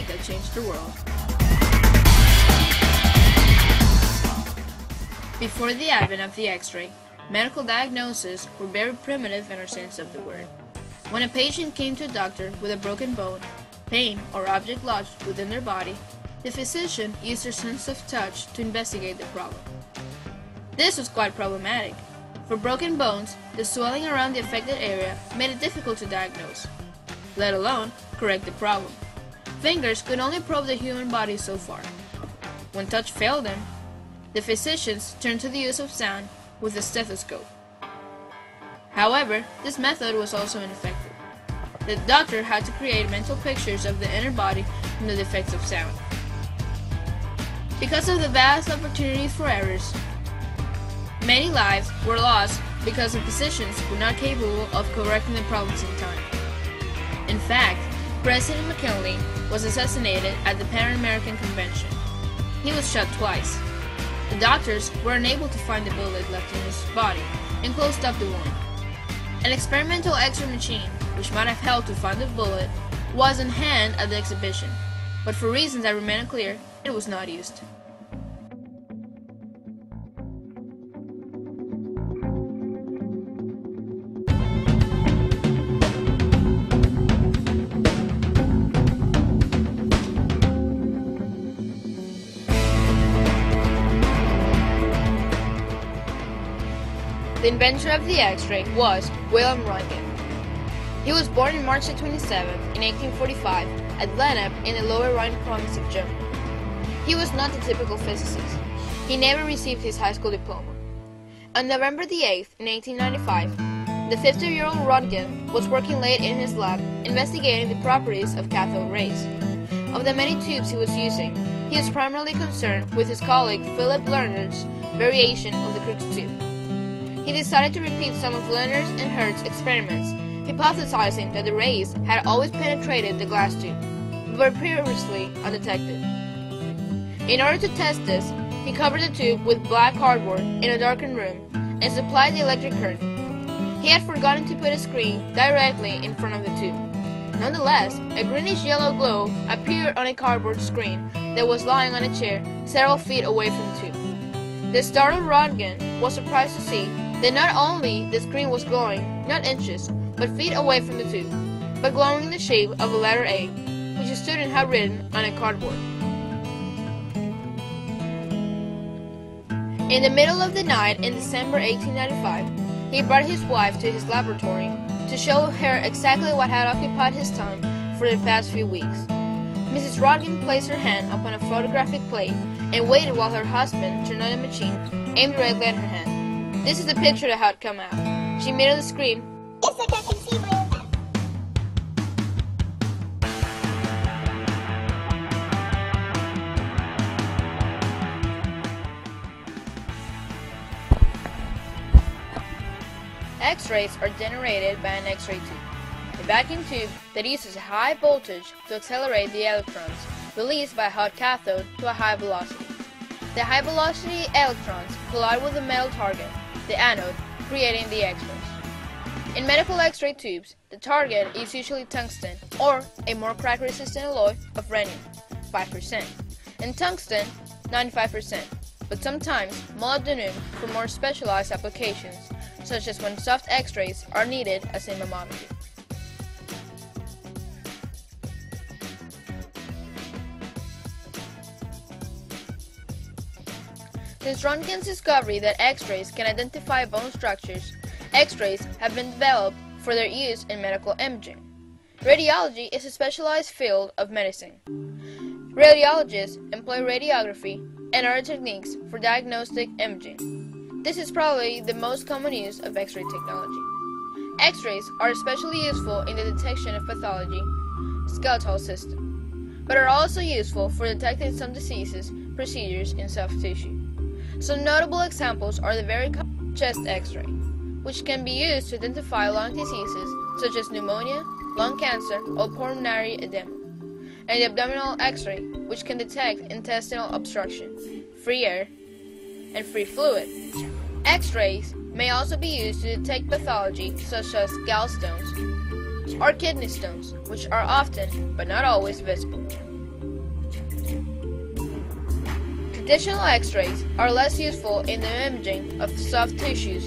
that changed the world. Before the advent of the X-ray, medical diagnoses were very primitive in our sense of the word. When a patient came to a doctor with a broken bone, pain, or object lodged within their body, the physician used their sense of touch to investigate the problem. This was quite problematic. For broken bones, the swelling around the affected area made it difficult to diagnose, let alone correct the problem. Fingers could only probe the human body so far. When touch failed them, the physicians turned to the use of sound with a stethoscope. However, this method was also ineffective. The doctor had to create mental pictures of the inner body from the effects of sound. Because of the vast opportunities for errors, many lives were lost because the physicians were not capable of correcting the problems in time. In fact, President McKinley was assassinated at the Pan-American Convention. He was shot twice. The doctors were unable to find the bullet left in his body and closed up the wound. An experimental X-ray machine, which might have helped to find the bullet, was in hand at the exhibition, but for reasons that remain unclear, it was not used. The inventor of the X-ray was Wilhelm Röntgen. He was born on March 27, in 1845, at Lennep in the Lower Rhine province of Germany. He was not the typical physicist. He never received his high school diploma. On November the 8th, in 1895, the 50-year-old Röntgen was working late in his lab, investigating the properties of cathode rays. Of the many tubes he was using, he was primarily concerned with his colleague Philipp Lerner's variation of the Crookes tube. He decided to repeat some of Lerner's and Hertz's experiments, hypothesizing that the rays had always penetrated the glass tube, but were previously undetected. In order to test this, he covered the tube with black cardboard in a darkened room and supplied the electric current. He had forgotten to put a screen directly in front of the tube. Nonetheless, a greenish-yellow glow appeared on a cardboard screen that was lying on a chair several feet away from the tube. The startled Röntgen was surprised to see that not only the screen was glowing, not inches, but feet away from the tube, but glowing in the shape of a letter A, which a student had written on a cardboard. In the middle of the night in December 1895, he brought his wife to his laboratory to show her exactly what had occupied his time for the past few weeks. Mrs. Röntgen placed her hand upon a photographic plate and waited while her husband turned on the machine, aimed directly at her hand. This is the picture that had come out. She immediately screamed, "It's like I can see real." X-rays are generated by an X-ray tube, a vacuum tube that uses a high voltage to accelerate the electrons released by a hot cathode to a high velocity. The high velocity electrons collide with the metal target, the anode, creating the X-rays. In medical X-ray tubes, the target is usually tungsten or a more crack-resistant alloy of rhenium, 5%, and tungsten, 95%, but sometimes molybdenum for more specialized applications, such as when soft X-rays are needed as in mammography. Since Röntgen's discovery that X-rays can identify bone structures, X-rays have been developed for their use in medical imaging. Radiology is a specialized field of medicine. Radiologists employ radiography and other techniques for diagnostic imaging. This is probably the most common use of X-ray technology. X-rays are especially useful in the detection of pathology, skeletal system, but are also useful for detecting some diseases, procedures in soft tissue. Some notable examples are the very common chest X-ray, which can be used to identify lung diseases such as pneumonia, lung cancer, or pulmonary edema, and the abdominal X-ray, which can detect intestinal obstruction, free air, and free fluid. X-rays may also be used to detect pathology such as gallstones or kidney stones, which are often, but not always, visible. Traditional X-rays are less useful in the imaging of soft tissues,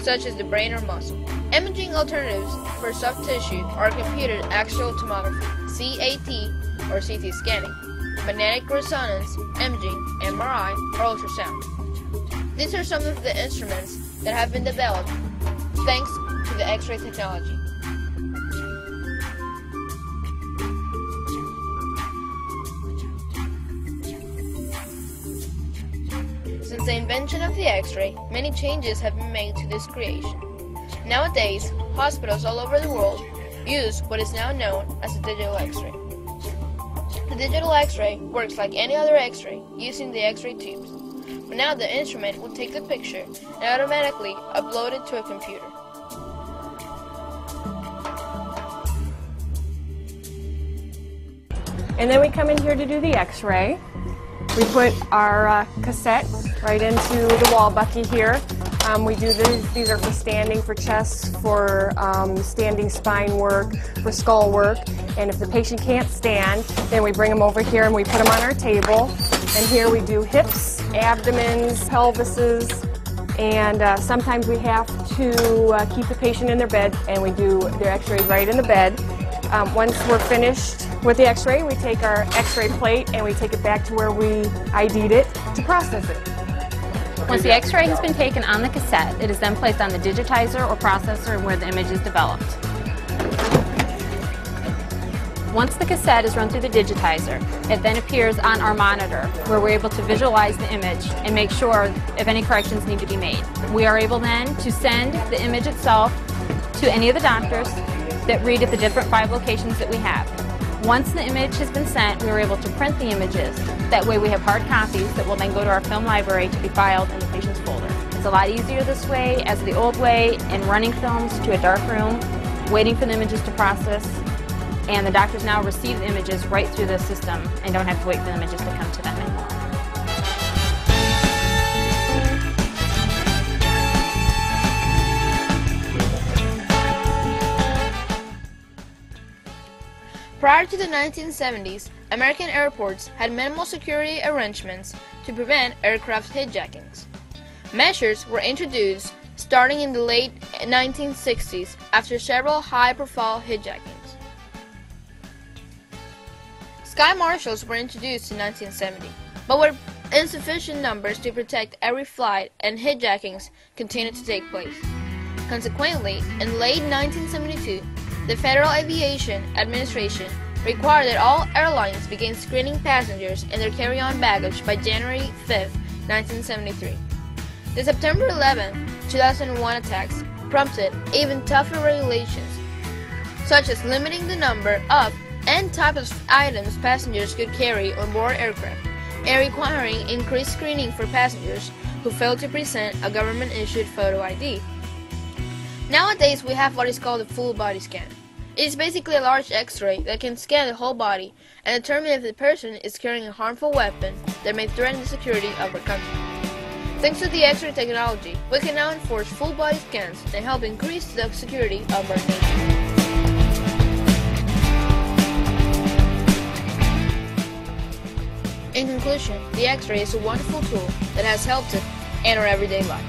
such as the brain or muscle. Imaging alternatives for soft tissue are computed axial tomography, CAT or CT scanning, magnetic resonance imaging, MRI, or ultrasound. These are some of the instruments that have been developed thanks to the X-ray technology. Since the invention of the X-ray, many changes have been made to this creation. Nowadays, hospitals all over the world use what is now known as a digital X-ray. The digital X-ray works like any other X-ray using the X-ray tubes, but now the instrument will take the picture and automatically upload it to a computer. And then we come in here to do the X-ray. We put our cassette right into the wall bucky here. We do these are for standing, for chest, for standing spine work, for skull work. And if the patient can't stand, then we bring them over here and we put them on our table. And here we do hips, abdomens, pelvises, and sometimes we have to keep the patient in their bed and we do their X-rays right in the bed. Once we're finished with the X-ray, we take our X-ray plate and we take it back to where we ID'd it to process it. Once the X-ray has been taken on the cassette, it is then placed on the digitizer or processor where the image is developed. Once the cassette is run through the digitizer, it then appears on our monitor where we're able to visualize the image and make sure if any corrections need to be made. We are able then to send the image itself to any of the doctors that read at the different 5 locations that we have. Once the image has been sent, we are able to print the images. That way we have hard copies that will then go to our film library to be filed in the patient's folder. It's a lot easier this way as the old way in running films to a dark room, waiting for the images to process, and the doctors now receive the images right through the system and don't have to wait for the images to come to them anymore. Prior to the 1970s, American airports had minimal security arrangements to prevent aircraft hijackings. Measures were introduced starting in the late 1960s after several high-profile hijackings. Sky marshals were introduced in 1970, but were insufficient numbers to protect every flight, and hijackings continued to take place. Consequently, in late 1972, the Federal Aviation Administration required that all airlines begin screening passengers and their carry-on baggage by January 5, 1973. The September 11, 2001 attacks prompted even tougher regulations, such as limiting the number of and type of items passengers could carry on board aircraft, and requiring increased screening for passengers who failed to present a government-issued photo ID. Nowadays, we have what is called a full body scan. It is basically a large X-ray that can scan the whole body and determine if the person is carrying a harmful weapon that may threaten the security of our country. Thanks to the X-ray technology, we can now enforce full body scans and help increase the security of our nation. In conclusion, the X-ray is a wonderful tool that has helped us in our everyday life.